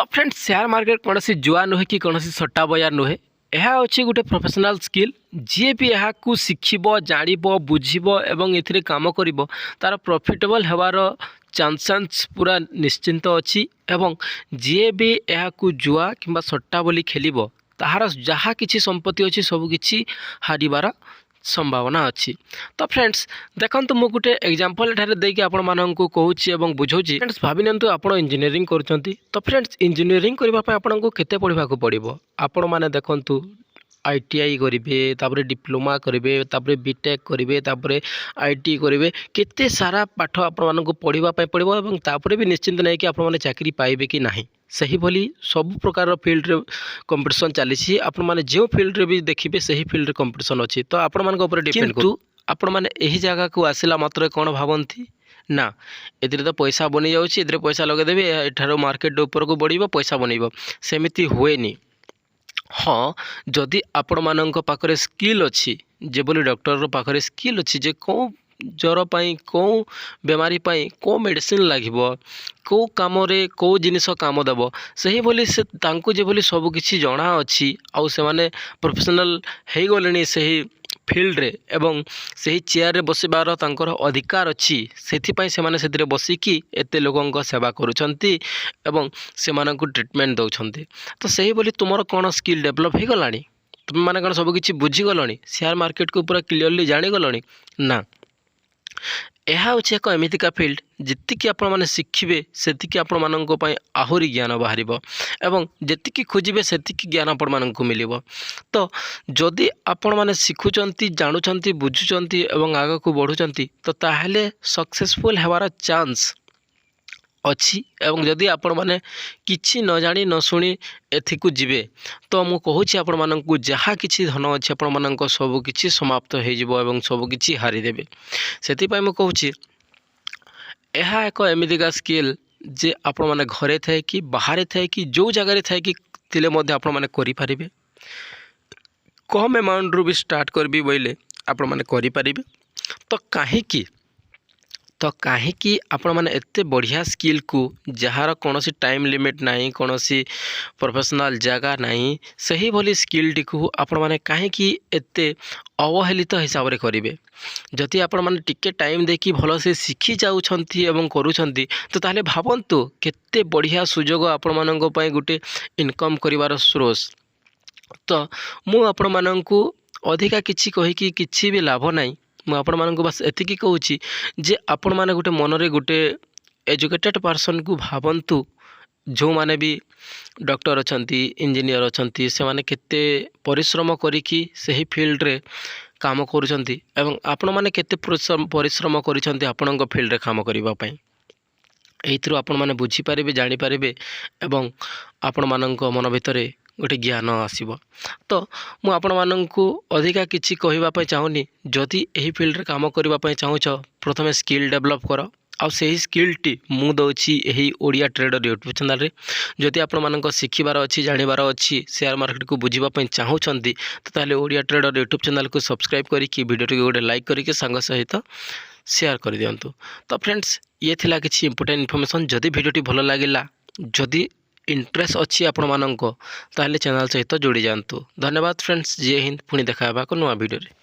तो friends share market कौन जुआ नुहे कि कौन सट्टा बजार नुहे। यह अच्छी गोटे प्रोफेशनल स्किल जी भी यहाँ शिखब जान बुझब एवं ए कम कर तार प्रॉफिटेबल होवार चांसेस पूरा निश्चिंत अच्छी एवं जी भी यहाँ जुआ कि सट्टा बोली खेल ताहार जहाँ किसी संपत्ति अच्छी सबकि हारिबार संभावना अच्छी। तो फ्रेंड्स देखो मुझे गोटे एग्जांपल देकी आपण मानक कहूँ बुझाऊँ। फ्रेंड्स भावी नियंतु आपण इंजीनियरिंग करुँच। तो फ्रेंड्स इंजीनियरिंग करने आपको केते पढ़ा पड़ो आपण मैंने देखु ITI करेंगे तापर डिप्लोमा करेंगे तापर बीटेक करेंगे तापर IT करेंगे केते सारा पाठ आपण पढ़ाई पड़ो और तापर भी निश्चिंत नहीं कि आपण मैंने चाकरी पाइबे कि नहीं। सही भली सब प्रकार फील्ड रे कंपटीशन चली आपण मैंने जो फील्ड रे भी देखिए सही फील्ड रे कंपटीशन अच्छी। तो आपण मान डिपेंड करू आपण मैंने यही जगह को आसला मात्र कौन भावती ना ए तो पैसा बनी जाऊँगी ए पैसा लगेदेवी एठार मार्केट ऊपर को बढ़ पैसा बनइब सेमती हुएनी। हाँ जदि आपण मानक पाखरे स्किल अच्छी जे बोली डॉक्टर पाखरे स्किल अच्छी जे कौ ज्वर पाई कौ बेमारी पाई कौ मेडिसिन लगे कौ कम कौ जिनिस काम देव सही बोली से तांको जे बोली सब किछि जଣା अच्छी आउ से माने प्रोफेशनल हो गले सही फील्ड रे एवं सही चेयर रे बसिबार तांकर अधिकार अच्छी सेथिपाई से माने सेतिरे बसिकी एते लोगों सेवा करुछंती एवं से मानकु ट्रीटमेंट दउछंती। तो सही बोली तुमर कौन स्किल डेवलप हो गलानी तुम माने कौन सब किछि बुझी गलनी शेयर मार्केट को पूरा क्लियरली जानी गलनी ना। यह हूँ एक एमतीका फील्ड जी आपण मैंने शिखिबे सेतिकी आपण मानक पई आहुरी ज्ञान बाहर एवं जेतिकी खोजिबे सेतिकी ज्ञान आपण मानक मिलिबो। तो जदि आपण माने शिखुचंती जानुचंती बुझुचंती एवं आगे को बढ़ुचंती तो ताहले सक्सेसफुल हेबार चांस अच्छी एवं जदि आपण माने किछि न जानी न सुनी एथिकु जिवे तो मु कहूछि आपण मानकु जहाँ किछि धन अच्छी आपण मानक सब किछि समाप्त हो जिवो एवं सब किछि हारि देबे। सेति पई मु कहूछि यह एक एमतीका स्किल जे आपण माने घरे थाए कि बाहर थाए कि जो जगह थाए कि तिले मध्य आपण माने करि परिबे कम अमाउंट रू भी स्टार्ट करबी बोइले आपण माने करि परिबे। तो कहीं आपण माने एते बढ़िया स्किल को जहार कौन टाइम लिमिट नहीं कौन प्रोफेशनल जगह नहीं सही भली स्किल टी को आपण माने कहीं एते अवहेलित हिसाब रे करिवे। जदि आपण माने टिके टाइम देखि भल से शिखी जाउछंती एवं करूछंती तो ताले भावंतु केते बढ़िया सुजोग आपण मानक पई गुटे इनकम करिवार सोर्स। तो मु आपण मानकु अधिका किछि कहि कि किछि भी लाभ नहीं मु आपण मानक बस एतिकी कहूँ जे आपण माने गोटे मनरे गोटे एजुकेटेड पर्सन को भावंतु जो माने भी डॉक्टर अछंती इंजीनियर अछंती से माने केते परिश्रम करिकी सही फील्ड रे काम करूछंती एवं आपण माने केते परिश्रम करिसंती आपणक फील्ड रे काम करिबा पई एइथरो आपण माने बुझी पारिबे जानि पारिबे एवं आपण मानक मन भितरे गोटे ज्ञान आसीबो। तो मु आपण मानकु अधिका किछि कहिबा पई चाहुनी जदि एही फील्ड रे काम करिबा पई चाहुछ प्रथमे स्किल डेवलप कर आ सही स्किल टी मु दउछि एही ओडिया ट्रेडर यूट्यूब चैनल रे। जदि आपण मानक शिखिबार अछि जानिबार अछि शेयर मार्केट को बुझिबा पई चाहुछंती तो ताले ओडिया ट्रेडर यूट्यूब चैनल को सब्सक्राइब करिकि वीडियो टी गोटे लाइक करिकि संग सहित शेयर कर दियंतु। तो फ्रेंड्स ये थिला किछि इंपोर्टेंट इन्फॉर्मेशन जदि वीडियो टी भलो लागिला जदि इंटरेस्ट अच्छी आपण मानक ताहले चैनल सहित जोड़ी जातु। धन्यवाद फ्रेंड्स जय हिंद पुणी देखा नुआ वीडियो रे।